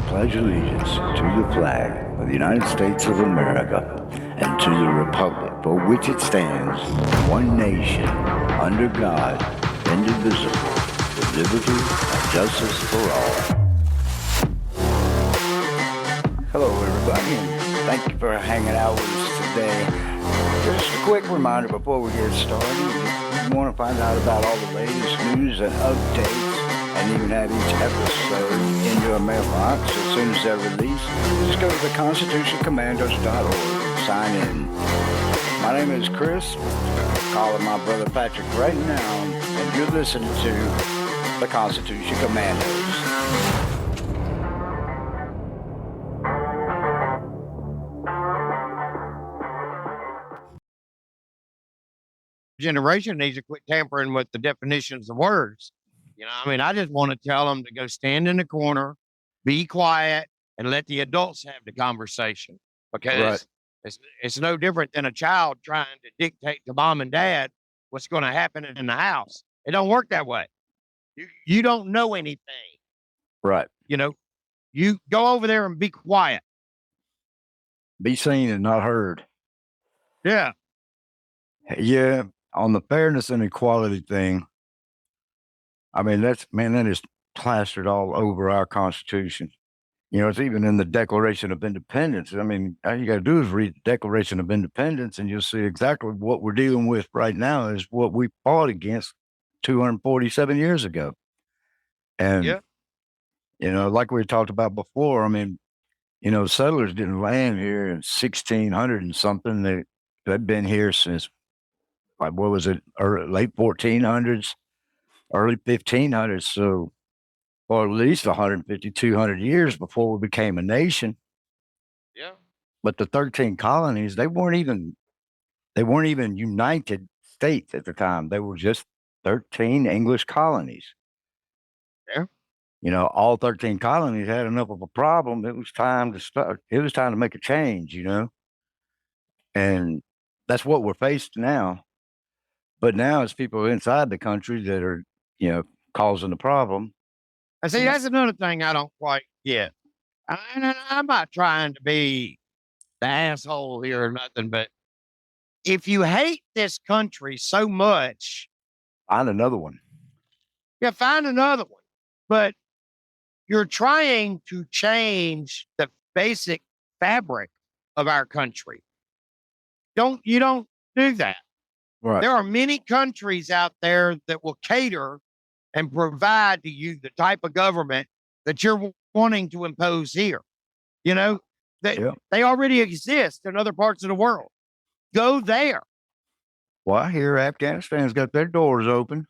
pledge allegiance to the flag of the United States of America and to the republic for which it stands, one nation, under God, indivisible, with liberty and justice for all. Hello, everybody, and thank you for hanging out with us today. Just a quick reminder before we get started, if you want to find out about all the latest news and updates, and even have each episode in your mailbox as soon as they're released, just go to theconstitutioncommandos.org and sign in. My name is Chris. I'm calling my brother Patrick right now, and you're listening to the Constitution Commandos. Generation needs to quit tampering with the definitions of words. You know, I mean, I just want to tell them to go stand in the corner, be quiet, and let the adults have the conversation, because it's no different than a child trying to dictate to mom and dad what's going to happen in the house. It don't work that way. You don't know anything. Right. You know, you go over there and be quiet. Be seen and not heard. Yeah. Yeah. On the fairness and equality thing, I mean, that is plastered all over our Constitution. You know, it's even in the Declaration of Independence. I mean, all you got to do is read the Declaration of Independence, and you'll see exactly what we're dealing with right now is what we fought against 247 years ago. And, you know, like we talked about before, I mean, you know, settlers didn't land here in 1600 and something. They've been here since, like, what was it, late 1400s? Early 1500s, so, or at least 150, 200 years before we became a nation. Yeah. But the 13 colonies, they weren't even United States at the time. They were just 13 English colonies. Yeah. You know, all 13 colonies had enough of a problem. It was time to start. It was time to make a change, you know? And that's what we're faced now. But now it's people inside the country that are, you know, causing the problem. I see, that's another thing I don't quite get. And I'm not trying to be the asshole here or nothing, but if you hate this country so much, find another one. Yeah, find another one. But you're trying to change the basic fabric of our country. You don't do that. Right. There are many countries out there that will cater and provide to you the type of government that you're wanting to impose here. You know, they already exist in other parts of the world. Go there. Well, I hear Afghanistan's got their doors open.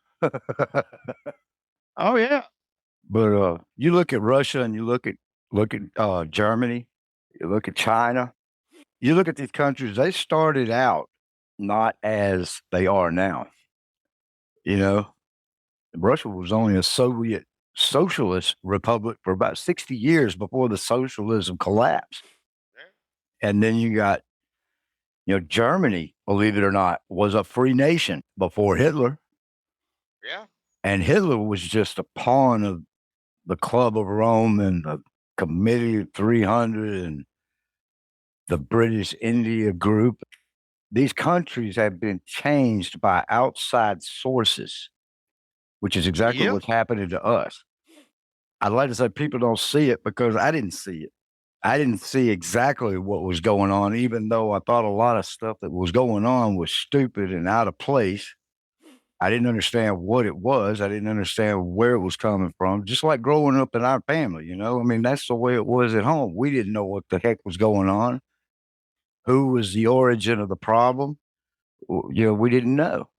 Oh, yeah. But you look at Russia and you look at Germany, you look at China, you look at these countries, they started out not as they are now. You know, Russia was only a Soviet socialist republic for about 60 years before the socialism collapsed. And then you got, you know, Germany, believe it or not, was a free nation before Hitler. Yeah. And Hitler was just a pawn of the Club of Rome and the Committee of 300 and the British India Group. These countries have been changed by outside sources, which is exactly what's happening to us. I'd like to say people don't see it because I didn't see it. I didn't see exactly what was going on, even though I thought a lot of stuff that was going on was stupid and out of place. I didn't understand what it was. I didn't understand where it was coming from. Just like growing up in our family, you know? I mean, that's the way it was at home. We didn't know what the heck was going on. Who was the origin of the problem? You know, we didn't know.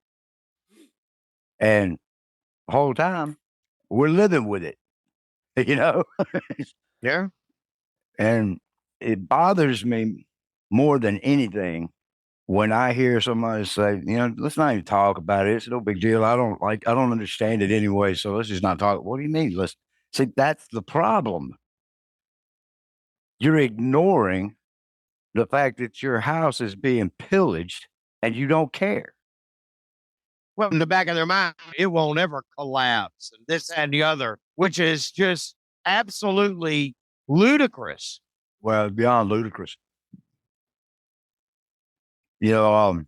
And the whole time, we're living with it, you know? Yeah. And it bothers me more than anything when I hear somebody say, you know, let's not even talk about it. It's no big deal. I don't understand it anyway. So let's just not talk. What do you mean? See, that's the problem. You're ignoring the fact that your house is being pillaged and you don't care. Well, in the back of their mind, it won't ever collapse and this and the other, which is just absolutely ludicrous. Well, beyond ludicrous. You know,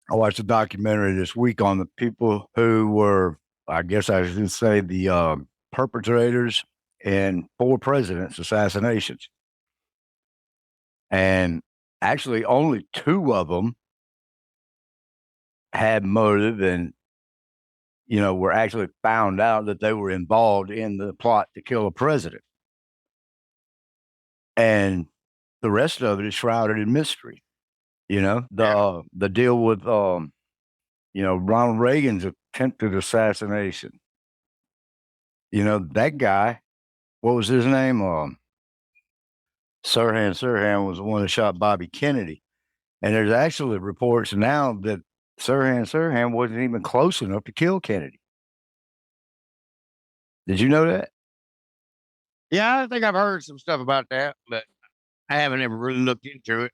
I watched a documentary this week on the people who were, I guess I should say, the perpetrators in 4 presidents' assassinations. And actually, only 2 of them had motive and, were actually found out that they were involved in the plot to kill a president. And the rest of it is shrouded in mystery. The deal with Ronald Reagan's attempted assassination. That guy, what was his name? Sirhan Sirhan was the one that shot Bobby Kennedy. And there's actually reports now that Sirhan Sirhan wasn't even close enough to kill Kennedy. Did you know that? Yeah, I think I've heard some stuff about that, but I haven't ever really looked into it.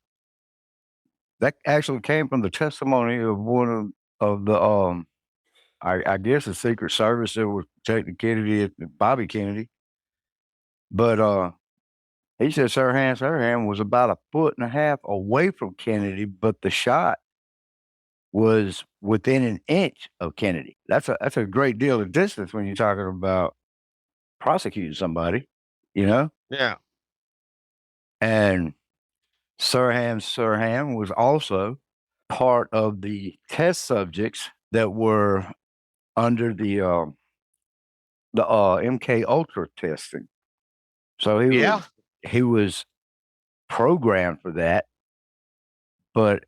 That actually came from the testimony of one of the I guess the Secret Service that was protecting Kennedy, Bobby Kennedy. But he said Sirhan Sirhan was about 1.5 feet away from Kennedy, but the shot was within an inch of Kennedy. That's a great deal of distance when you're talking about prosecuting somebody, you know? Yeah. And Sirhan was also part of the test subjects that were under the MK Ultra testing. So he was programmed for that. But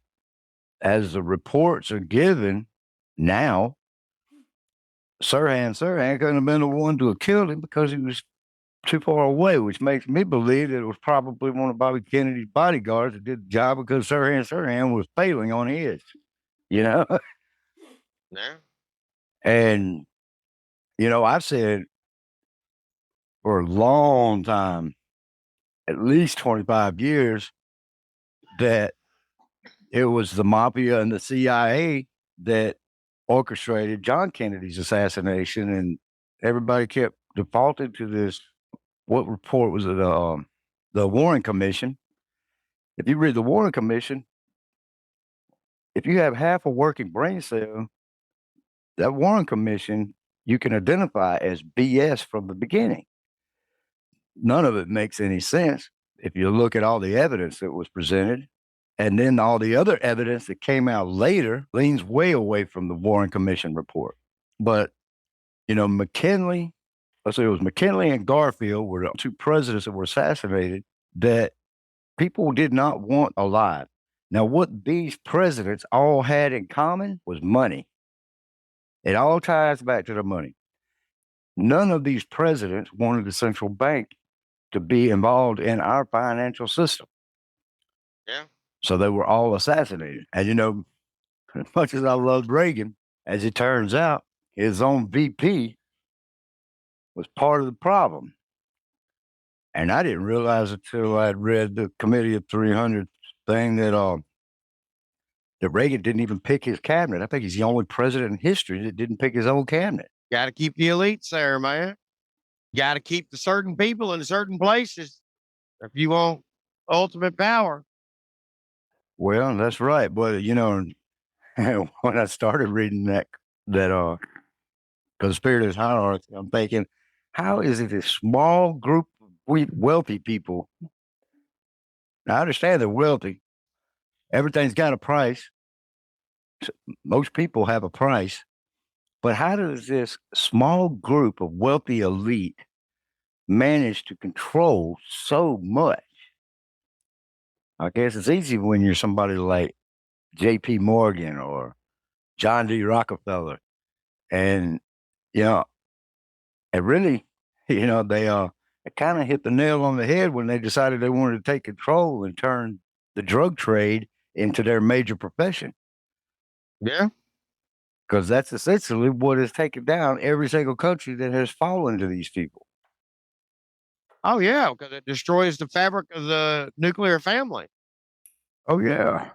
as the reports are given now, Sirhan couldn't have been the one to have killed him because he was too far away, which makes me believe that it was probably one of Bobby Kennedy's bodyguards that did the job because Sirhan was failing on his, you know? Yeah. And, I've said for a long time, at least 25 years, that it was the mafia and the CIA that orchestrated John Kennedy's assassination, and everybody kept defaulting to this. What report was it? The Warren Commission. If you read the Warren Commission, if you have half a working brain cell, that Warren Commission you can identify as BS from the beginning. None of it makes any sense if you look at all the evidence that was presented. And then all the other evidence that came out later leans way away from the Warren Commission report. But, McKinley, let's say it was McKinley and Garfield were the 2 presidents that were assassinated that people did not want alive. Now, what these presidents all had in common was money. It all ties back to the money. None of these presidents wanted the central bank to be involved in our financial system. Yeah. So they were all assassinated. And, as much as I loved Reagan, as it turns out, his own VP was part of the problem. And I didn't realize until I'd read the Committee of 300 thing that Reagan didn't even pick his cabinet. I think he's the only president in history that didn't pick his own cabinet. Got to keep the elites there, man. Got to keep the certain people in certain places if you want ultimate power. Well, that's right. But, when I started reading that conspiracy hierarchy, I'm thinking, how is it a small group of wealthy people? Now, I understand they're wealthy. Everything's got a price. Most people have a price. But how does this small group of wealthy elite manage to control so much? I guess it's easy when you're somebody like J.P. Morgan or John D. Rockefeller. And, it really, they kind of hit the nail on the head when they decided they wanted to take control and turn the drug trade into their major profession. Yeah. Because that's essentially what has taken down every single country that has fallen to these people. Oh, yeah, because it destroys the fabric of the nuclear family. Oh, yeah.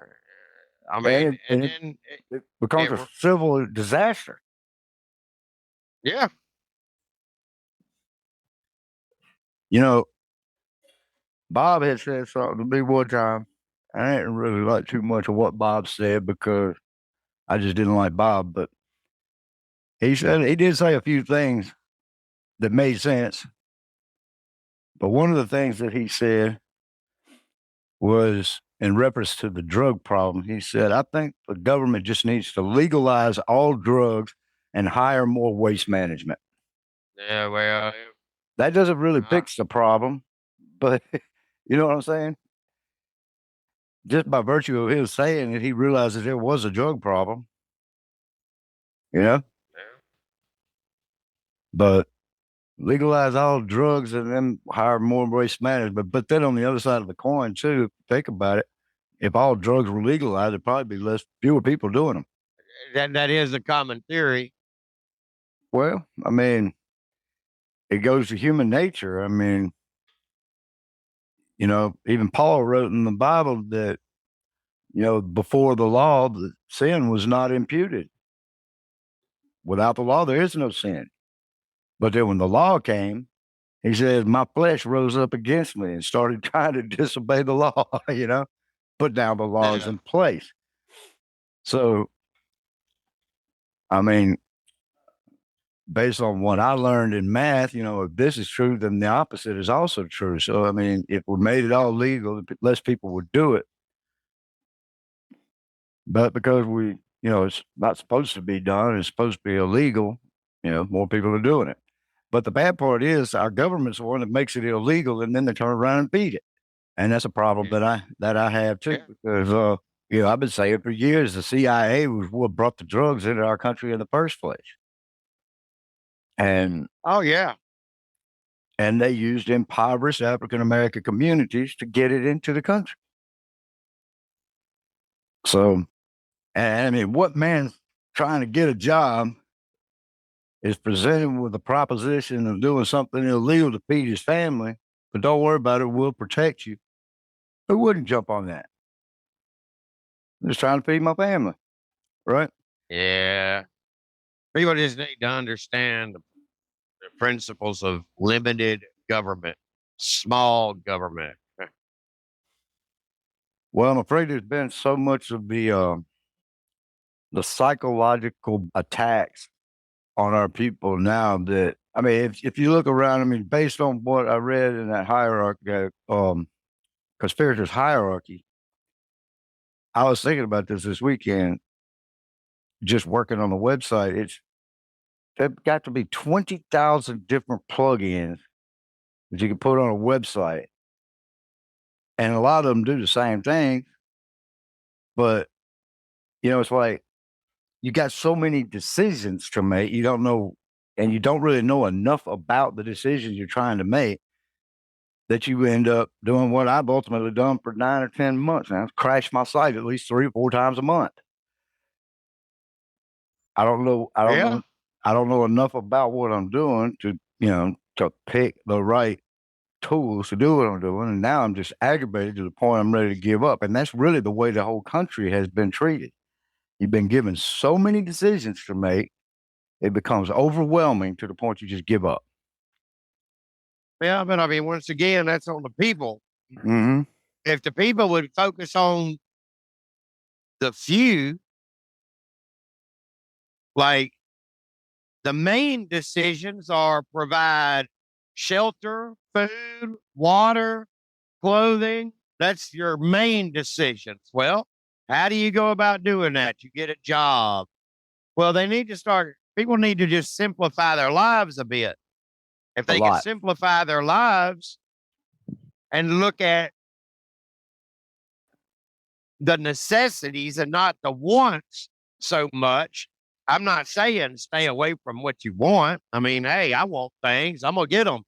I mean, and it, then it becomes a civil disaster. Yeah. You know, Bob had said something to me one time. I didn't really like too much of what Bob said because I just didn't like Bob, but he did say a few things that made sense. But one of the things that he said was in reference to the drug problem. He said, I think the government just needs to legalize all drugs and hire more waste management. Yeah, well, That doesn't really uh, fix the problem, but you know what I'm saying? Just by virtue of him saying it, he realized that there was a drug problem, you know? yeah. But legalize all drugs and then hire more waste management. But then on the other side of the coin, too, think about it. If all drugs were legalized, there'd probably be fewer people doing them. That is a common theory. Well, I mean, it goes to human nature. I mean, even Paul wrote in the Bible that, before the law, the sin was not imputed. Without the law, there is no sin. But then when the law came, he says, my flesh rose up against me and started trying to disobey the law, but now the law is Yeah. in place. So, I mean, based on what I learned in math, if this is true, then the opposite is also true. So, I mean, if we made it all legal, less people would do it. But because it's not supposed to be done, it's supposed to be illegal, more people are doing it. But the bad part is our government's the one that makes it illegal and then they turn around and beat it. And that's a problem that I have too, Yeah. because I've been saying for years the CIA was what brought the drugs into our country in the first place. And Oh, yeah. and they used impoverished African American communities to get it into the country. So, and I mean, what man trying to get a job is presented with the proposition of doing something illegal to feed his family, but don't worry about it, we'll protect you. Who wouldn't jump on that? I'm just trying to feed my family, right? Yeah. People just need to understand the principles of limited government, small government. Well, I'm afraid there's been so much of the psychological attacks on our people now that I mean, if you look around, I mean, based on what I read in that hierarchy, conspirators hierarchy, I was thinking about this weekend, just working on the website. There've got to be 20,000 different plugins that you can put on a website, and a lot of them do the same thing. But it's like you got so many decisions to make, you don't know, and you don't really know enough about the decisions you're trying to make that you end up doing what I've ultimately done for 9 or 10 months now. Crash my site at least 3 or 4 times a month. I don't know. I don't Yeah. know. I don't know enough about what I'm doing to pick the right tools to do what I'm doing. And now I'm just aggravated to the point I'm ready to give up. And that's really the way the whole country has been treated. You've been given so many decisions to make, it becomes overwhelming to the point you just give up. Yeah. But I mean, once again, that's on the people. Mm-hmm. If the people would focus on the few, like the main decisions are provide shelter, food, water, clothing. That's your main decisions. Well, how do you go about doing that? You get a job. Well, people need to just simplify their lives a bit. If A they can lot. simplify their lives and look at the necessities and not the wants so much, I'm not saying stay away from what you want. I mean, hey, I want things. I'm going to get them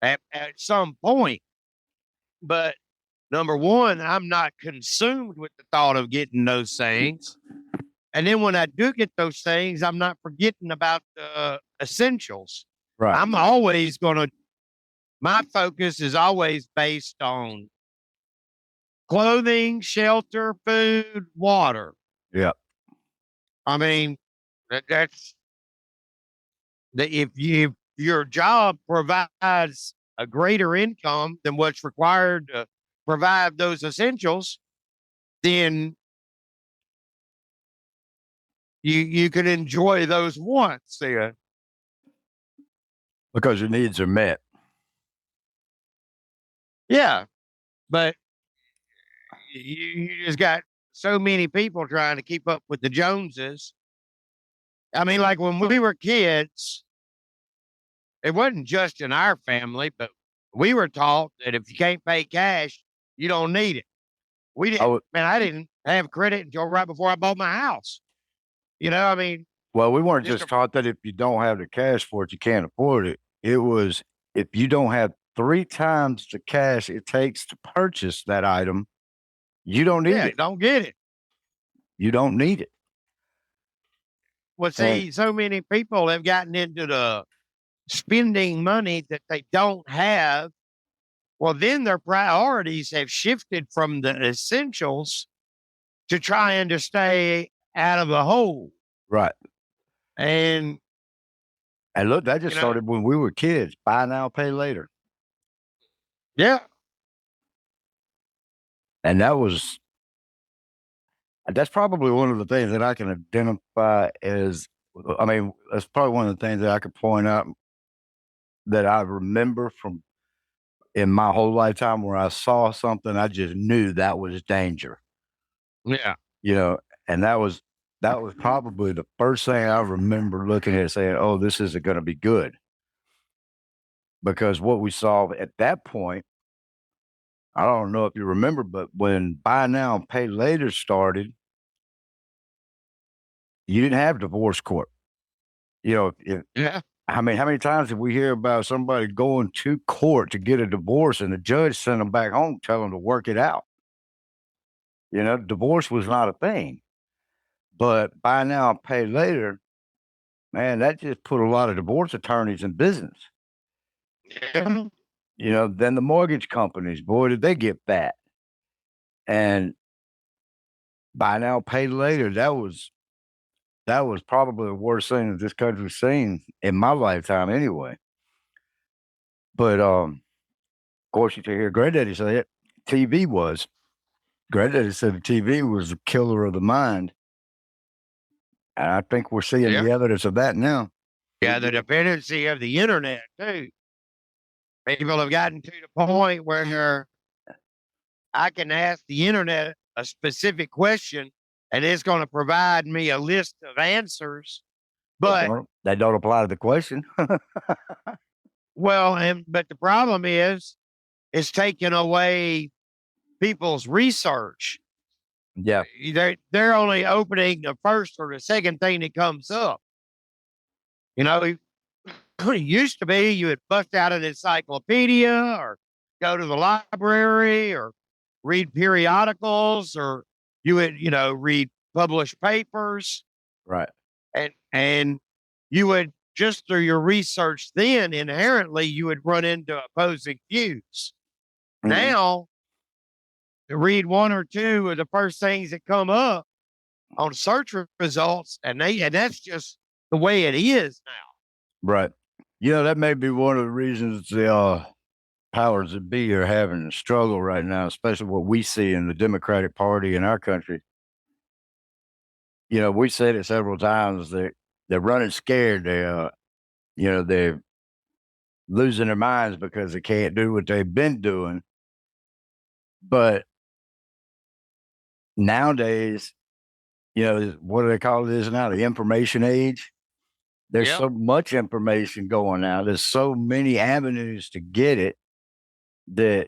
at some point. But number one, I'm not consumed with the thought of getting those things. And then when I do get those things, I'm not forgetting about the essentials. Right. I'm always going to, my focus is always based on clothing, shelter, food, water. Yeah. I mean, that's that if your job provides a greater income than what's required to provide those essentials, then you can enjoy those wants there. Because your needs are met. Yeah. But you just got so many people trying to keep up with the Joneses. I mean, like when we were kids, it wasn't just in our family, but we were taught that if you can't pay cash, you don't need it. We didn't, man, I didn't have credit until right before I bought my house. I mean, well, we weren't just taught that if you don't have the cash for it, you can't afford it. It was if you don't have 3 times the cash it takes to purchase that item, you don't need it. Don't get it. You don't need it. Well, see, so many people have gotten into the spending money that they don't have. Well, then their priorities have shifted from the essentials to trying to stay out of the hole. Right. And look, that just started when we were kids. Buy now, pay later. Yeah. And that's probably one of the things that I can identify as, I mean, that's probably one of the things that I could point out that I remember from in my whole lifetime where I saw something, I just knew that was danger. Yeah. And that was probably the first thing I remember looking at saying, oh, this isn't going to be good. Because what we saw at that point, I don't know if you remember, but when buy now, pay later started, you didn't have divorce court. Yeah. How many times did we hear about somebody going to court to get a divorce and the judge sent them back home, telling them to work it out? Divorce was not a thing. But buy now, pay later, man, that just put a lot of divorce attorneys in business. Yeah. Then the mortgage companies, boy, did they get fat. And buy now, pay later, that was probably the worst thing that this country's seen in my lifetime anyway. But of course, you hear Granddaddy say it. TV was. Granddaddy said the TV was the killer of the mind. And I think we're seeing the evidence of that now. Yeah, the dependency of the internet, too. People have gotten to the point where I can ask the internet a specific question and it's going to provide me a list of answers. But they don't apply to the question. But the problem is it's taking away people's research. Yeah. They're only opening the first or the second thing that comes up. It used to be you would bust out an encyclopedia or go to the library or read periodicals or you would, read published papers. Right. And you would just through your research then inherently you would run into opposing views. Mm-hmm. Now, to read one or two of the first things that come up on search results, and that's just the way it is now. Right. That may be one of the reasons the powers that be are having a struggle right now, especially what we see in the Democratic Party in our country. We said it several times. They're running scared. They're losing their minds because they can't do what they've been doing. But nowadays, what do they call this now? The information age. There's so much information going out. There's so many avenues to get it that,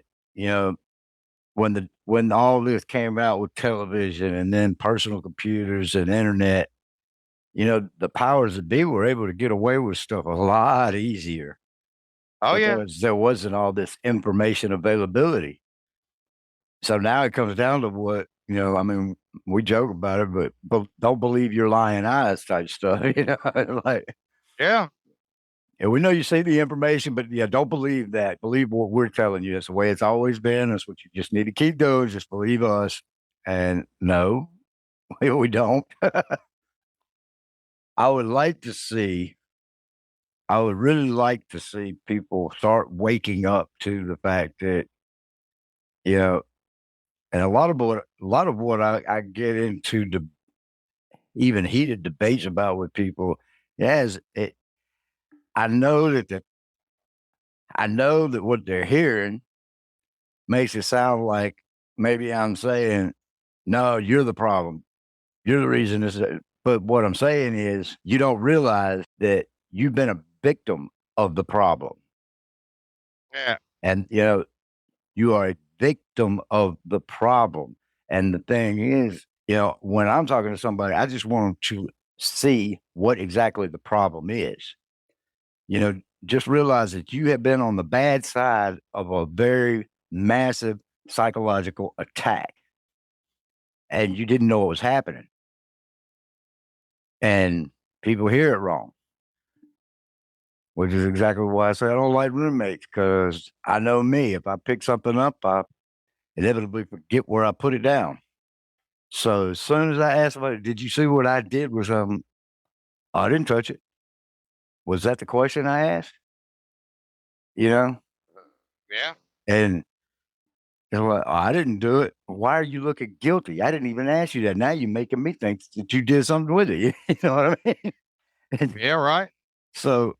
when all this came out with television and then personal computers and internet, the powers that be were able to get away with stuff a lot easier. Oh, because there wasn't all this information availability. So now it comes down to what, we joke about it, but don't believe your lying eyes type stuff, Yeah. And we know you see the information, but don't believe that. Believe what we're telling you. That's the way it's always been. That's what you just need to keep doing. Just believe us. And no, we don't. I would like to see I would really like to see people start waking up to the fact that, you know, and a lot of what I get into even heated debates about with people, yes, I know I know that what they're hearing makes it sound like maybe I'm saying, no, you're the problem. You're the reason this. But what I'm saying is, you don't realize that you've been a victim of the problem, Yeah. and you are a victim of the problem. And the thing is, when I'm talking to somebody, I just want them to see what exactly the problem is. You know, just realize that you have been on the bad side of a very massive psychological attack and you didn't know what was happening. And people hear it wrong, which is exactly why I say I don't like roommates, because I know me. If I pick something up, I inevitably forget where I put it down. So as soon as I ask somebody, did you see what I did? Was I didn't touch it. Was that the question I asked? You know? Yeah. And they're like, oh, I didn't do it. Why are you looking guilty? I didn't even ask you that. Now you're making me think that you did something with it. You know what I mean? And Yeah. Right. so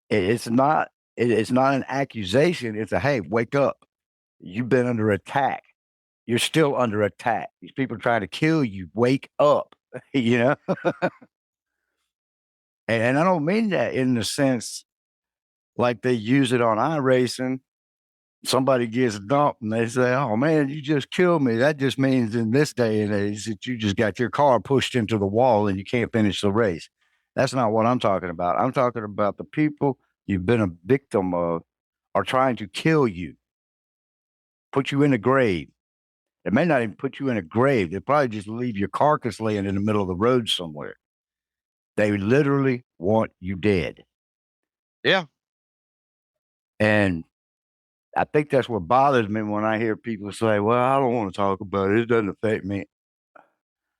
it's not it's not an accusation. It's a, hey, wake up. You've been under attack. You're still under attack. These people are trying to kill you. Wake up. you know? And I don't mean that in the sense like they use it on iRacing. Somebody gets dumped and they say, oh man, you just killed me. That just means in this day and age that you just got your car pushed into the wall and you can't finish the race. That's not what I'm talking about. I'm talking about the people you've been a victim of are trying to kill you, put you in a grave. They may not even put you in a grave. They probably just leave your carcass laying in the middle of the road somewhere. They literally want you dead. Yeah. And I think that's what bothers me when I hear people say, well, I don't want to talk about it. It doesn't affect me.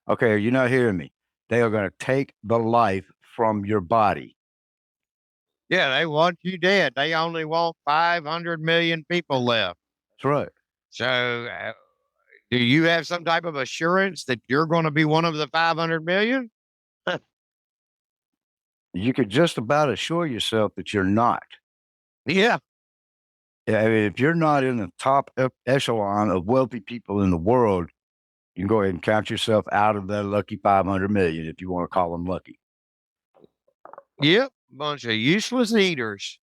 Okay, you're not hearing me. They are going to take the life from your body. Yeah. They want you dead. They only want 500 million people left. That's right. So, do you have some type of assurance that you're going to be one of the 500 million? You could just about assure yourself that you're not. Yeah. I mean, if you're not in the top echelon of wealthy people in the world, you can go ahead and count yourself out of that lucky 500 million if you want to call them lucky. Yep. Bunch of useless eaters.